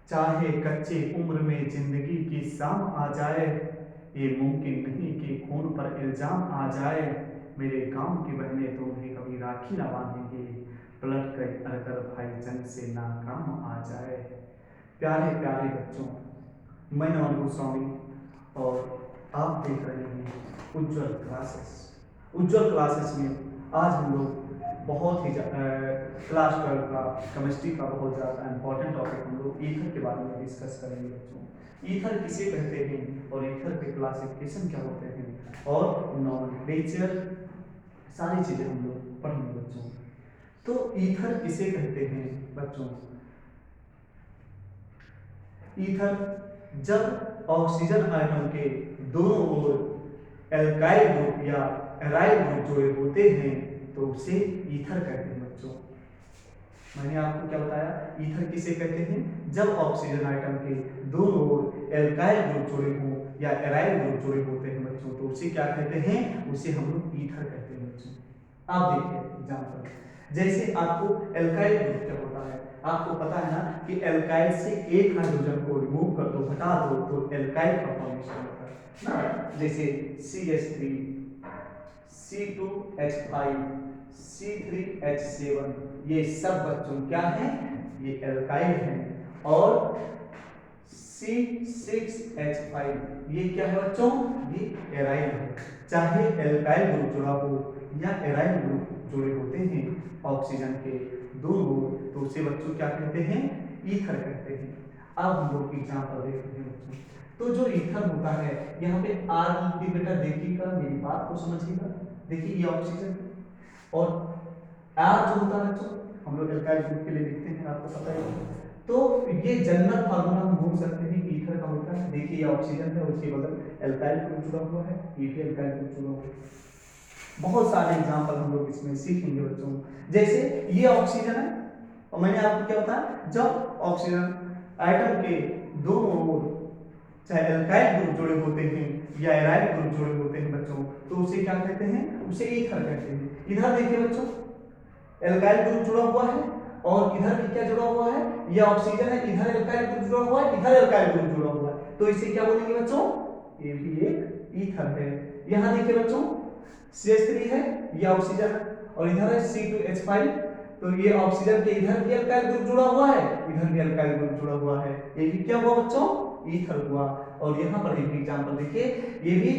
चाहे कच्चे उम्र में जिंदगी की शाम आ जाए, ये मुमकिन नहीं कि खून पर इल्जाम आ जाए। मेरे गांव की बहनें तो उन्हें कभी राखी ना बांधेंगे, पलट कर अगर भाई जंग से नाकाम आ जाए। प्यारे प्यारे बच्चों, मैं नमन गोस्वामी और आप देख रहे हैं उज्जवल क्लासेस। उज्जवल क्लासेस में आज हम लोग बहुत ही क्लास 12 का केमिस्ट्री का बहुत ज़्यादा इंपॉर्टेंट टॉपिक हम लोग ईथर के बारे में डिस्कस करेंगे बच्चों। ईथर किसे कहते हैं और ईथर के क्लासिफिकेशन क्या होते हैं और नॉमेनक्लेचर, सारी चीज़ें हम लोग पढ़ेंगे बच्चों। तो ईथर किसे कहते हैं बच्चों? ईथर जब ऑक्सीजन आयटम के दोनों ओर एल्काइल ग्रुप या एराइल ग्रुप जुड़े होते हैं तो उसे ईथर कहते हैं बच्चों। मैंने आपको क्या बताया, ईथर किसे कहते हैं? जब ऑक्सीजन आइटम के दोनों ओर एल्काइल ग्रुप जुड़े हों या एराइल ग्रुप जुड़े होते हैं बच्चों तो उसे क्या कहते हैं? उसे हम लोग ईथर कहते हैं बच्चों। आप देखिए एग्जाम्पल, जैसे आपको एल्काइल ग्रुप क्या होता है, आपको पता है ना कि एल्काइल से एक हाइड्रोजन को रिमूव कर दो, हटा दो तो एल्काइल का फॉर्मेशन होता है ना। जैसे CH3, C2H5, C3H7, ये सब बच्चों क्या हैं? ये एल्काइल हैं। और C6H5 ये क्या है बच्चों? ये एराइल है। चाहे एल्काइल ग्रुप जुड़ा हो या एराइल ग्रुप जुड़े होते हैं ऑक्सीजन के दोनों तो उसे बच्चों क्या कहते हैं? ईथर कहते हैं। अब हम लोग एग्जाम्पल देखते हैं बच्चों। तो जो ईथर होता है यहाँ पे आर लिखती बेटा, देखिएगा मेरी बात को समझिएगा। देखिए ये ऑक्सीजन और आर जो होता है बच्चों हम लोग एल्काइल ग्रुप के लिए लिखते हैं, आपको पता है। तो ये जनरल फार्मूला हम बोल सकते हैं कि ईथर का होता है। देखिए ये ऑक्सीजन है, उसके बगल एल्काइल ग्रुप जुड़ा हुआ है, ये भी एल्काइल ग्रुप जुड़ा हुआ है। बहुत सारे एग्जांपल हम लोग इसमें सीखेंगे बच्चों। जैसे ये ऑक्सीजन है और मैंने आपको क्या बताया, जब ऑक्सीजन आइटम के दोनों ओर चाहे एल्काइल ग्रुप जुड़े होते हैं या एराइल ग्रुप जुड़े होते हैं बच्चों तो उसे क्या कहते हैं? उसे ईथर कहते हैं। इधर देखिए बच्चों, एल्काइल ग्रुप जुड़ा हुआ है और इधर भी क्या जुड़ा हुआ है? ये ऑक्सीजन है, इधर एल्काइल ग्रुप जुड़ा हुआ है, इधर एल्काइल ग्रुप जुड़ा हुआ है, तो इसे क्या बोलेंगे बच्चों? ये भी एक ईथर है। यहां देखिए बच्चों, CH3 है, ये ऑक्सीजन है और इधर है C2H5, तो ये ऑक्सीजन के इधर भी एल्काइल ग्रुप जुड़ा हुआ है, इधर भी एल्काइल ग्रुप जुड़ा हुआ है, ये भी क्या हुआ बच्चों? ईथर हुआ। और यहाँ पर एक एग्जांपल देखिए, ये भी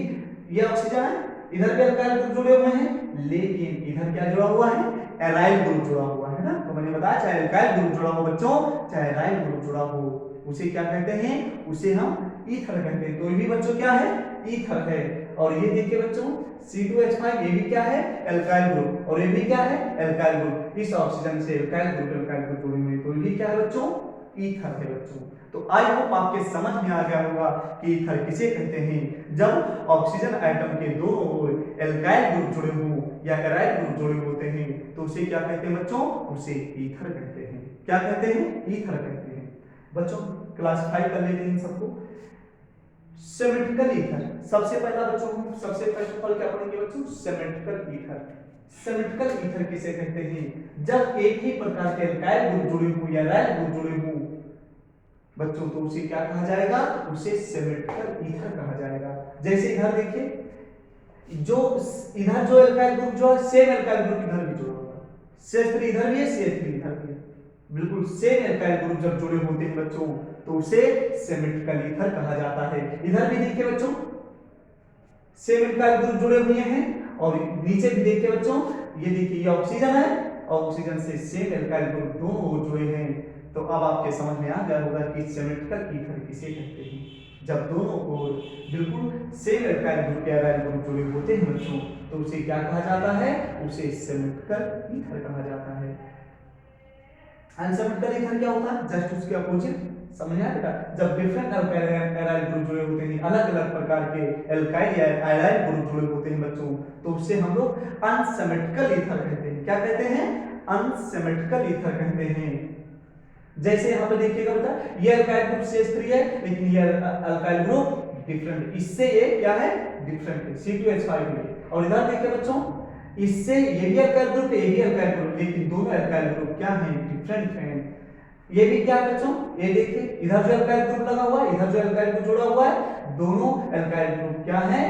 ये ऑक्सीजन है, इधर भी एल्काइल ग्रुप जुड़े हुए हैं, लेकिन इधर क्या जुड़ा हुआ है? एराइल ग्रुप जुड़ा हुआ है ना। तो मैंने बताया चाहे एल्काइल ग्रुप जुड़ा हो बच्चों, चाहे एराइल ग्रुप जुड़ा हो, उसे क्या कहते हैं? उसे हम ईथर कहते हैं। तो ये भी बच्चों क्या है? ईथर है। और ये देखिए बच्चों, C2H5 ये भी क्या है? एल्काइल ग्रुप, और ये भी क्या है? Alkyl group. इस ऑक्सीजन से एल्काइल ग्रुप जुड़े हुए, तो ये क्या है बच्चों? ईथर है बच्चों। तो आई होप आपके समझ में आ गया होगा कि ईथर किसे कहते हैं। जब ऑक्सीजन एटम के दोनों ओर एल्काइल ग्रुप जुड़े हों या एराइल ग्रुप जुड़े होते हैं तो उसे क्या कहते हैं बच्चों? उसे ईथर कहते हैं। क्या कहते हैं? ईथर कहते हैं। बच्चों क्लासिफाई कर लेते हैं सबको। सिमेट्रिकल ईथर, सबसे पहला बच्चों हम सबसे पहले क्या पढ़ेंगे बच्चों? Symmetrical ether. सिमेट्रिकल ईथर किसे कहते हैं? जब एक ही प्रकार के एल्काइल ग्रुप जुड़े हों या एराइल ग्रुप जुड़े हों बच्चों तो उसे क्या कहा जाएगा? उसे सिमेट्रिकल ईथर कहा जाएगा। जैसे इधर देखिए, जो इधर जो एल्काइल ग्रुप जो है सेम एल्काइल ग्रुप इधर भी जुड़ा हुआ है, CH3 इधर भी है, CH3 इधर भी है, बिल्कुल सेम एल्काइल ग्रुप जब जुड़े होते हैं बच्चों तो उसे सिमेट्रिकल ईथर कहा जाता है। इधर भी देखिए बच्चों, सेम एल्काइल ग्रुप जुड़े हुए हैं और नीचे भी देखिए बच्चों, ये देखिए ये ऑक्सीजन है, ऑक्सीजन से सेम एल्काइल ग्रुप दोनों जुड़े हैं। तो अब आपके समझ में आ गया होगा कि सिमेट्रिकल ईथर किसे कहते हैं। जब दोनों ओर बिल्कुल सेम एल्काइल ग्रुप या एराइल ग्रुप जुड़े होते हैं बच्चों तो उसे क्या कहा जाता है? उसे सिमेट्रिकल ईथर कहा जाता है। अनसिमेट्रिकल ईथर क्या होता है? जस्ट उसके अपोजिट। समझ आया बेटा? जब डिफरेंट एराइल ग्रुप जुड़े होते हैं, अलग अलग प्रकार के एल्काइल या एराइल ग्रुप जुड़े होते हैं बच्चों तो उससे हम लोग अनसिमेट्रिकल ईथर कहते हैं। क्या कहते हैं? अनसिमेट्रिकल ईथर कहते हैं। जैसे यहाँ पे देखिएगा बेटा, ये अल्काइल ग्रुप CH3 है लेकिन ये अल्काइल ग्रुप डिफरेंट, इससे ये क्या है? डिफरेंट है, C2H5 है। और इधर देखिए बच्चों, इससे ये भी अल्काइल ग्रुप है, ये भी अल्काइल ग्रुप, लेकिन दोनों अल्काइल ग्रुप क्या हैं? डिफरेंट हैं। ये भी क्या है बच्चों, ये देखिए इधर जो अल्काइल ग्रुप लगा हुआ है, इधर जो अल्काइल ग्रुप जुड़ा हुआ है, दोनों अल्काइल ग्रुप क्या है,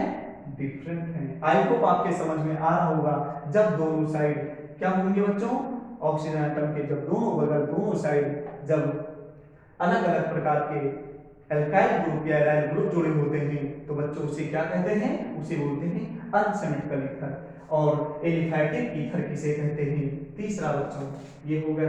डिफरेंट है। आई होप आपके समझ में आ रहा होगा। जब दोनों साइड क्या होंगे बच्चों, ऑक्सीजन एटम के जब दोनों बगल दोनों साइड जब अलग अलग प्रकार के एल्काइल ग्रुप या एराइल ग्रुप जुड़े होते हैं तो बच्चों उसे क्या कहते हैं, उसे बोलते हैं अनसिमेट्रिकल ईथर। और एलिफैटिक ईथर किसे कहते हैं, तीसरा बच्चों ये होगा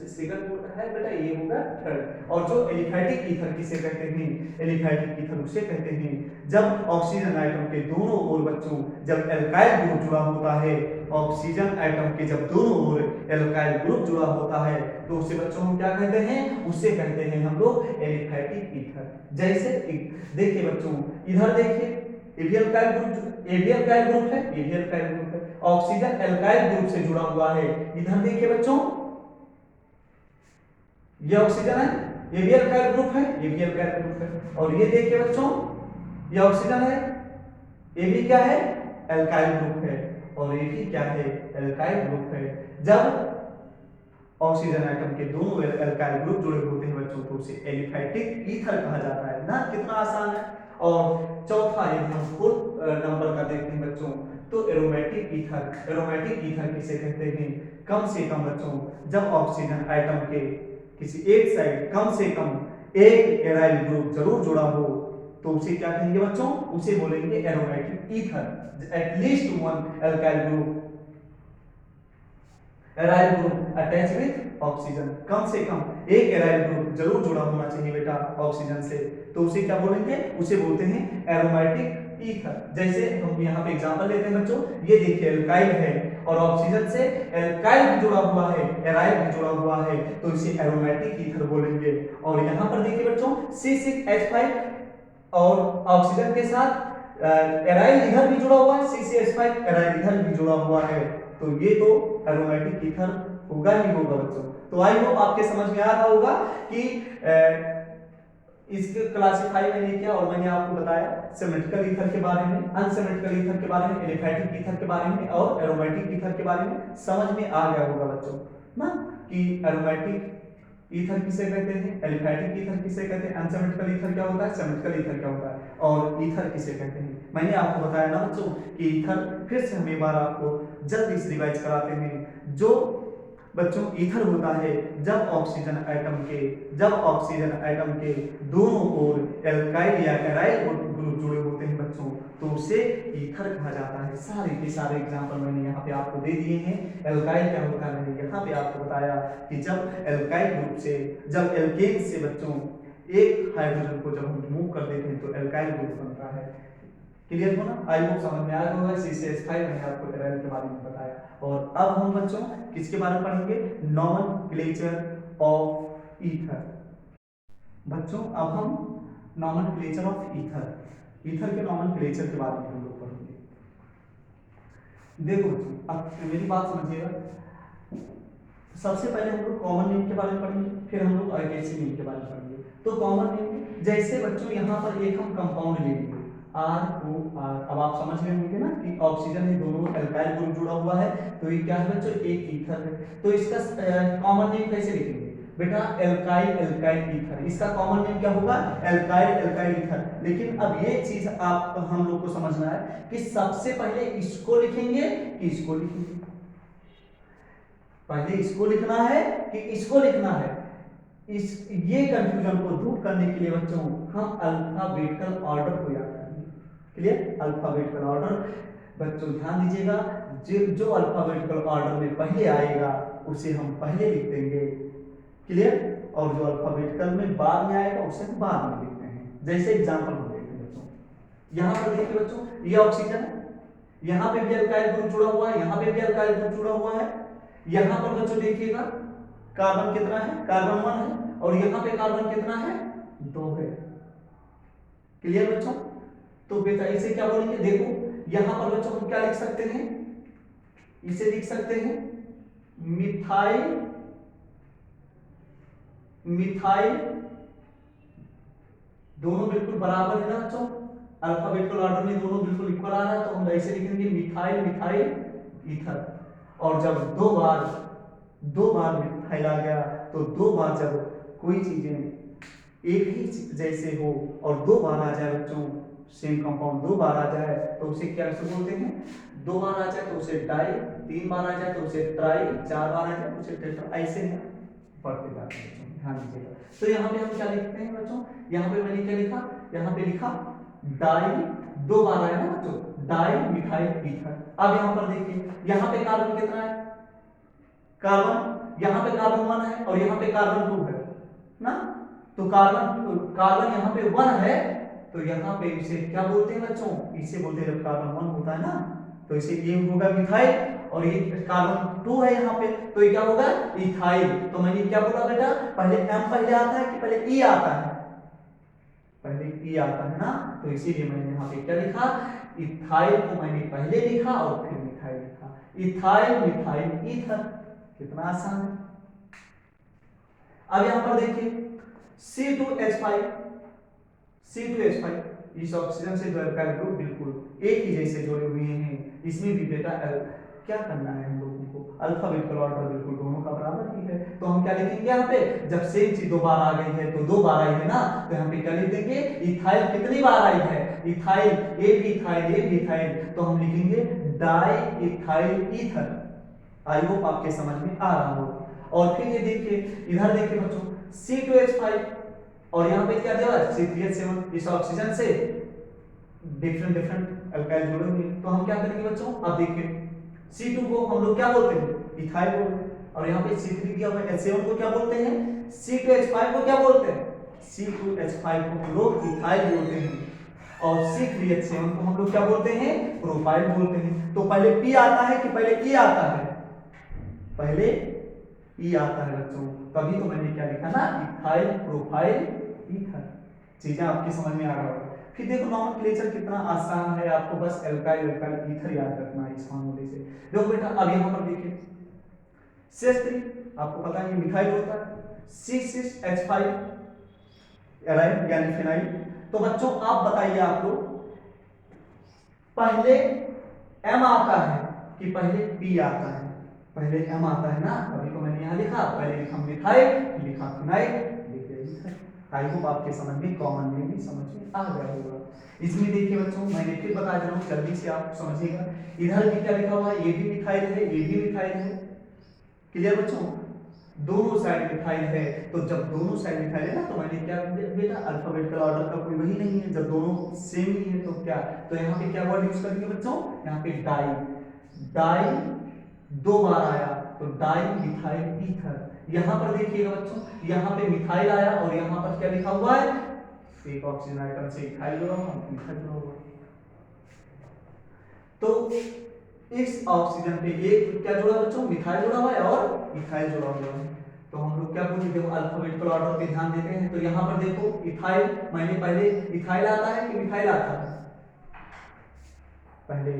सेकंड है बेटा, ये होगा थर्ड। और जो एलिफैटिक ईथर किसे कहते हैं, एलिफैटिक ईथर उसे कहते हैं जब ऑक्सीजन आइटम के दोनों ओर बच्चों जब एल्काइल ग्रुप जुड़ा होता है, ऑक्सीजन आइटम के जब दोनों ओर एल्काइल ग्रुप जुड़ा होता है तो उसे बच्चों हम क्या कहते हैं, उसे कहते हैं हम लोग एलिफैटिक ईथर। जैसे देखिए बच्चों इधर देखिए ये भी अल्काइल ग्रुप, ये भी अल्काइल ग्रुप है, ये भी अल्काइल ग्रुप है, ऑक्सीजन अल्काइल ग्रुप से जुड़ा हुआ है। इधर देखिए बच्चों ये ऑक्सीजन है, ये भी अल्काइल ग्रुप है, ये भी अल्काइल ग्रुप है। और ये देखिए बच्चों ये ऑक्सीजन है, ये भी क्या है, अल्काइल ग्रुप है। और ये भी क्या है, अल्काइल ग्रुप है। जब ऑक्सीजन एटम के दोनों अल्काइल ग्रुप जुड़े होते हैं बच्चों तो उसे एलिफैटिक ईथर कहा जाता है ना, कितना आसान है। और चौथा यदि हम फोर्थ नंबर का देखते हैं बच्चों तो एरोमेटिक ईथर। एरोमेटिक ईथर किसे कहते हैं, कम से कम बच्चों जब ऑक्सीजन एटम के किसी एक साइड कम से कम एक एराइल ग्रुप जरूर जुड़ा हो तो उसे क्या कहेंगे बच्चों, उसे बोलेंगे aromatic ether. At least one alkyl group aryl group attach with oxygen, कम से कम एक एराइल ग्रुप जरूर जुड़ा होना चाहिए बेटा ऑक्सीजन से, तो उसे क्या बोलेंगे, उसे बोलते हैं एरोमेटिक ईथर। जैसे हम यहाँ पे एग्जांपल लेते हैं बच्चों, ये देखिए एल्काइल है और ऑक्सीजन से एल्काइल भी जुड़ा हुआ है, एराइल भी जुड़ा हुआ है तो इसे एरोमेटिक ईथर बोलेंगे। और यहाँ पर देखिए बच्चों C6H5 और ऑक्सीजन के साथ एराइल इधर भी जुड़ा हुआ है, C6H5 एराइल इधर भी जुड़ा हुआ है तो ये तो एरोमेटिक ईथर होगा ही होगा बच्चों। तो आई होप आपके समझ में आ रहा होगा कि इसके क्लासिफाई मैंने किया और मैंने आपको बताया सिमेट्रिकल ईथर के बारे में, अनसिमेट्रिकल ईथर के बारे में, एलिफैटिक ईथर के बारे में और एरोमेटिक ईथर के बारे में। समझ में आ गया होगा बच्चों ना कि एरोमेटिक ईथर किसे कहते हैं, एलिफैटिक ईथर किसे कहते हैं, अनसिमेट्रिकल ईथर क्या होता है, सिमेट्रिकल ईथर क्या होता है और ईथर किसे कहते हैं। मैंने आपको बताया ना बच्चों कि ईथर फिर से हम एक बार आपको जल्दी से रिवाइज कराते हैं। जो बच्चों ईथर होता है जब ऑक्सीजन एटम के दोनों ओर एल्काइल या एराइल ग्रुप जुड़े होते हैं बच्चों तो उसे ईथर कहा जाता है। सारे के सारे एग्जांपल मैंने यहाँ पे आपको दे दिए हैं। एल्काइल क्या होता है मैंने यहाँ पे आपको बताया कि जब एल्काइल ग्रुप से जब एल्केन से बच्चों एक हाइड्रोजन को जब हम रिमूव कर देते हैं तो एल्काइल ग्रुप बनता है। क्लियर हो ना, आई होप समझ में आया होगा। C6H5 मैंने आपको एराइल के बारे में बताया। और अब हम बच्चों किसके बारे में पढ़ेंगे, नॉमेनक्लेचर ऑफ ईथर। बच्चों अब हम नॉमेनक्लेचर ऑफ ईथर के नॉमेनक्लेचर के बारे में हम लोग पढ़ेंगे। देखो बच्चों अब मेरी बात समझिएगा, सबसे पहले हम लोग कॉमन नेम के बारे में पढ़ेंगे, फिर हम लोग आईयूसीएन नेम के बारे में पढ़ेंगे। तो कॉमन नेम जैसे बच्चों यहाँ पर एक हम कंपाउंड लेंगे ROR। अब आप समझ गए होंगे ना कि ऑक्सीजन है, दोनों अल्काइल ग्रुप जुड़ा हुआ है तो ये क्या है बच्चों, एक ईथर है। तो इसका कॉमन नेम कैसे लिखेंगे बेटा, एल्काइल ईथर। इसका कॉमन नेम क्या होगा, एल्काइल ईथर। लेकिन अब ये चीज आप हम लोग को समझना है कि सबसे पहले इसको लिखेंगे कि इसको लिखेंगे, पहले इसको लिखना है कि इसको लिखना है। इस ये कंफ्यूजन को दूर करने के लिए बच्चों हम अल्फाबेटिकल ऑर्डर को याद करेंगे। क्लियर, अल्फाबेटिकल ऑर्डर बच्चों ध्यान दीजिएगा, जो अल्फाबेटिकल ऑर्डर में पहले आएगा उसे हम पहले लिख देंगे। क्लियर, और जो अल्फाबेटिकल में बाद में आएगा उसे हम बाद में लिखते हैं। जैसे एग्जांपल हम देखते हैं बच्चों, यहाँ पर देखिए बच्चों ये ऑक्सीजन है, यहाँ पे भी अल्काइल ग्रुप जुड़ा हुआ है, यहाँ पे भी अल्काइल ग्रुप जुड़ा हुआ है। यहाँ पर बच्चों देखिएगा कार्बन कितना है, कार्बन 1 है और यहाँ पे कार्बन कितना है, 2 है। क्लियर बच्चों, तो बेटा इसे क्या बोलेंगे, देखो यहाँ पर बच्चों हम क्या लिख सकते हैं, इसे लिख सकते हैं मिथाइल दोनों बिल्कुल बराबर है ना बच्चों, अल्फाबेटिकल ऑर्डर में दोनों बिल्कुल इक्वल आ रहा है तो हम ऐसे लिखेंगे मिथाइल ईथर। और जब दो बार मिथाइल आ गया तो 2 बार जब कोई चीजें एक ही जैसे हो और दो बार आ जाए बच्चों, सेम कंपाउंड दो बार आ जाए तो उसे क्या से बोलते हैं, दो बार आ जाए तो उसे डाई, तीन बार आ जाए तो उसे ट्राई, चार बार आ जाए तो उसे टेट्रा, ऐसे पढ़ते जाते हैं बच्चों, ध्यान दीजिएगा। तो यहाँ पे हम क्या लिखते हैं बच्चों, यहाँ पे मैंने क्या लिखा, यहाँ पे लिखा डाई, दो बार आया ना बच्चों, डाई मिथाइल ईथर। अब यहाँ पर देखिए, यहाँ पे कार्बन कितना है, कार्बन यहाँ पे कार्बन 1 है और यहाँ पे कार्बन 2 है ना, तो कार्बन कार्बन यहाँ पे 1 है, तो यहाँ पे इसे क्या बोलते हैं बच्चों, इसे बोलते हैं जब कार्बन 1 होता है ना, तो इसे ये होगा मिथाइल, और ये कार्बन 2 है यहाँ पे, तो ये क्या होगा इथाइल। तो मैंने क्या बोला बेटा, पहले एम पहले आता है कि पहले ई आता है, पहले ई आता है ना, तो इसीलिए मैंने यहाँ पे क्या लिखा, इथाइल को मैंने पहले लिखा और फिर मिथाइल लिखा, इथाइल मिथाइल ईथर। कितना आसान है। अब यहां पर देखिए C2H5, C2H5 इस ऑक्सीजन से जो अल्काइल ग्रुप बिल्कुल एक ही जैसे जुड़े हुए हैं, इसमें भी बेटा क्या करना है हम लोगों को, अल्फाबेटिकल ऑर्डर बिल्कुल दोनों का बराबर ही है, तो हम क्या लिखेंगे यहाँ पे, जब सेम चीज दो बार आ गई है तो दो बार आई है ना, तो यहाँ पे क्या लिख देंगे, इथाइल कितनी बार आई है, इथाइल, ए भी इथाइल, ए भी इथाइल, तो हम लिखेंगे di ethyl ether. I hope आपके समझ में आ रहा होगा। और फिर ये देखिए, इधर देखिए बच्चों C2H5 और यहाँ पे क्या दिया है C3H7, इस ऑक्सीजन से डिफरेंट डिफरेंट अल्काइल जुड़े हुए हैं, तो हम क्या करेंगे बच्चों, अब देखिए C2 को हम लोग क्या बोलते हैं, इथाइल बोलते हैं, और यहाँ पे C3 दिया हुआ है, H7 को क्या बोलते हैं, C2H5 को क्या बोलते हैं, C2H5 को हम लोग इथाइल बोलते हैं, और C3H7 को हम लोग क्या बोलते हैं, प्रोपाइल बोलते हैं। तो पहले P आता है कि पहले E आता है, पहले ई आता है बच्चों, तभी तो मैंने क्या लिखा ना, इथाइल प्रोपाइल ईथर। चीजें आपकी समझ में आ रहा होगा। फिर देखो नॉमेनक्लेचर कितना आसान है, आपको बस एल्काइल एल्काइल ईथर याद रखना है इस फॉर्मूले से। देखो बेटा अब यहाँ पर देखिए CH3 आपको पता है ये मिथाइल होता है, C6H5 एराइल यानी फिनाइल। तो बच्चों आप बताइए, आप लोग पहले M आता है कि पहले P आता है, पहले M आता है ना, अभी तो मैंने यहाँ लिखा, पहले लिखा मिथाइल, लिखा फिनाइल, लिख दिया। आई होप आपके समझ में, कॉमन में भी समझ में आ गया होगा। इसमें देखिए बच्चों मैंने फिर बता दे रहा हूँ, जल्दी से आप समझिएगा, इधर भी क्या लिखा हुआ है, ये भी मिथाइल है, ये भी मिथाइल है, क्लियर बच्चों, दोनों साइड मिथाइल है, तो जब दोनों साइड मिथाइल है ना, तो मैंने क्या बेटा अल्फाबेटिकल ऑर्डर का कोई वही नहीं है, जब दोनों सेम ही है तो क्या, तो यहाँ पे क्या वर्ड यूज करेंगे बच्चों, यहाँ पे डाई, डाई दो बार आया तो डाई मिथाइल ईथर। यहां पर देखिएगा बच्चों, यहां पे मिथाइल आया और यहां पर क्या लिखा हुआ है, एक ऑक्सीजन आइटम से इथाइल जुड़ा हुआ, मिथाइल जुड़ा हुआ। तो इस ऑक्सीजन पे एक क्या जुड़ा बच्चों, मिथाइल जुड़ा हुआ है और इथाइल जुड़ा हुआ है। तो हम लोग क्या बोलेंगे, देखो अल्फाबेटिकल ऑर्डर पे ध्यान देते हैं, तो यहां पर देखो इथाइल, मैंने पहले इथाइल आता है कि मिथाइल आता है, पहले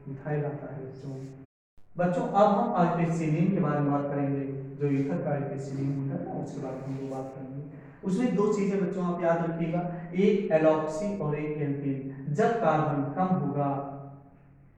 मिथाइल आता है बच्चों। अब हम आइपेसिलिन के बारे में बात करेंगे, जो ईथर का आइपेसिलिन होता है ना, उसके बारे में हम लोग बात करेंगे। उसमें दो चीजें बच्चों आप याद रखिएगा, एक एलॉक्सी और एक एल्कीन। जब कार्बन कम होगा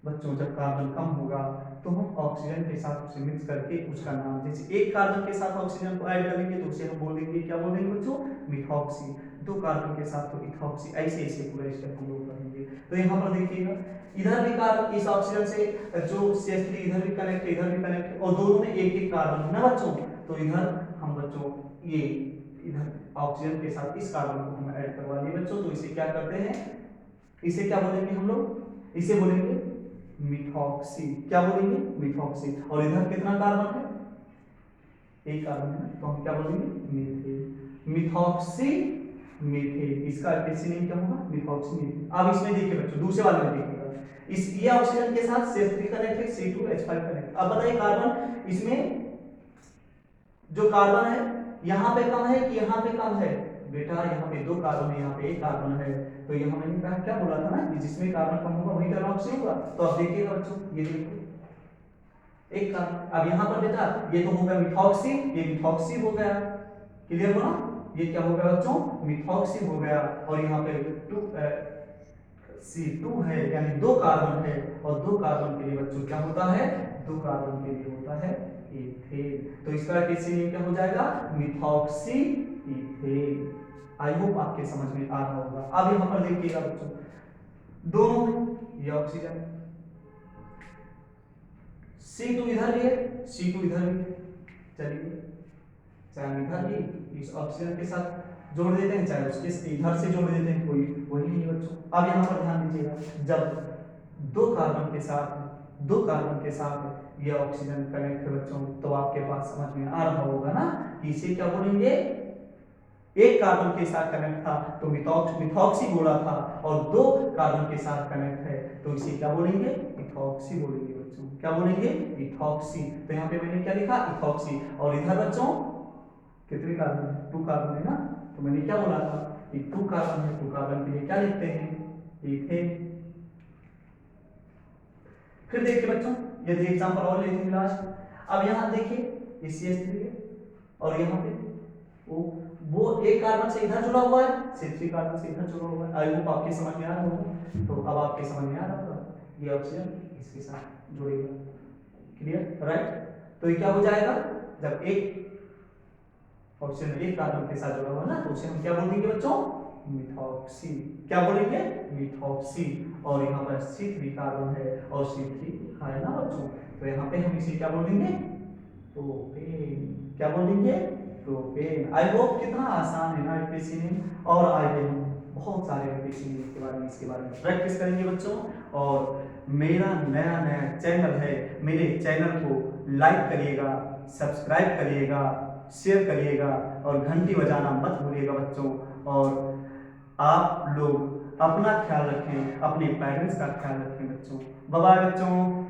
बच्चों, जब कार्बन कम होगा तो हम ऑक्सीजन के साथ उसे मिक्स करके उसका नाम, जैसे एक कार्बन के साथ ऑक्सीजन को ऐड करेंगे तो उसे हम बोलेंगे, क्या बोलेंगे बच्चों, मिथॉक्सी। दो कार्बन के साथ तो इथॉक्सी, ऐसे ऐसे पूरा स्टेप हम लोग करेंगे। तो यहाँ पर देखिएगा, इधर भी कार्बन इस ऑक्सीजन से जो CH3 इधर भी कनेक्ट है, इधर भी कनेक्ट है, और दोनों में एक एक कार्बन है ना बच्चों, तो इधर हम बच्चों ये इधर ऑक्सीजन के साथ इस कार्बन को हम ऐड करवा लिए बच्चों, तो इसे क्या करते हैं, इसे क्या बोलेंगे हम लोग, इसे बोलेंगे मिथॉक्सी। क्या बोलेंगे, मिथॉक्सी। और इधर कितना कार्बन है, एक कार्बन है, तो हम क्या बोलेंगे, मीथेन, मिथॉक्सी मीथेन। इसका एल्केसिलिन क्या होगा, मिथॉक्सी मीथेन। अब इसमें देखिए बच्चों, दूसरे वाले में देखिएगा, इस ये ऑक्सीजन के साथ CH3 कनेक्ट है, C2H5 कनेक्ट। अब बताइए कार्बन, इसमें जो कार्बन है यहाँ पे कम है कि यहाँ पे कम है, बेटा यहाँ पे दो कार्बन है, यहाँ पे एक कार्बन है, तो यहाँ मैंने कहा क्या बोला था ना कि जिसमें कार्बन कम होगा वही एलॉक्सी होगा। तो अब देखिएगा बच्चों, ये देखो एक कार्बन, अब यहाँ पर बेटा ये तो हो गया मिथॉक्सी, ये मिथॉक्सी हो गया, क्लियर हो ना, ये क्या हो गया बच्चों, मिथॉक्सी हो गया, और यहाँ पे C2 है यानी दो कार्बन है, और दो कार्बन के लिए बच्चों क्या होता है, दो कार्बन के लिए होता है इथेन। तो इसका केसी नेम क्या हो जाएगा, मिथॉक्सी इथेन। आई होप आपके समझ में आ रहा होगा। अब यहाँ पर देखिएगा बच्चों, दोनों में ये ऑक्सीजन C2 इधर भी है, C2 इधर भी है। चलिए चाहे इधर भी इस ऑक्सीजन के साथ जोड़ देते हैं, चाहे उसके इधर से जोड़ देते हैं, कोई वही नहीं है बच्चों। अब यहाँ पर ध्यान दीजिएगा, जब दो कार्बन के साथ ये ऑक्सीजन कनेक्ट है बच्चों, तो आपके पास समझ में आ रहा होगा ना कि इसे क्या बोलेंगे, एक कार्बन के साथ कनेक्ट था तो मिथॉक्सी बोला था, और दो कार्बन के साथ कनेक्ट है तो इसे क्या बोलेंगे, इथॉक्सी बोलेंगे बच्चों। क्या बोलेंगे, इथॉक्सी। तो यहाँ पे मैंने क्या लिखा, इथॉक्सी। और इधर बच्चों कितने कार्बन है, 2 कार्बन है ना, तो मैंने क्या बोला था कि 2 कार्बन है, 2 कार्बन के लिए क्या लिखते हैं, इथेन। फिर देखिए बच्चों, यदि एग्जांपल और लेते हैं लास्ट। अब यहाँ देखिए ये CH3 है, और यहाँ पे वो एक कार्बन से इधर जुड़ा हुआ है, C3 कार्बन से इधर जुड़ा हुआ है। आई होप आपके समझ में आ रहा होगा। तो अब आपके समझ में आ रहा होगा, ये ऑक्सीजन इसके साथ जुड़ेगा। Clear, right. तो ये क्या हो जाएगा, जब एक ऑक्सीजन एक कार्बन के साथ जुड़ा हुआ ना, तो उसे हम क्या बोलेंगे बच्चों, मिथॉक्सी। क्या बोलेंगे, मिथॉक्सी। और यहाँ पर C3 कार्बन है और C3 है ना बच्चों, तो यहाँ पे हम इसे क्या बोलेंगे, प्रोपेन। क्या बोलेंगे, प्रोपेन। आई होप कितना आसान है ना एपीसी नेम। और आगे हम बहुत सारे एपीसी नेम के बारे में, इसके बारे में प्रैक्टिस करेंगे बच्चों। और मेरा नया नया चैनल है, मेरे चैनल को लाइक करिएगा, सब्सक्राइब करिएगा, शेयर करिएगा, और घंटी बजाना मत भूलिएगा बच्चों। और आप लोग अपना ख्याल रखें, अपने पेरेंट्स का ख्याल रखें बच्चों। बाय बाय बच्चों।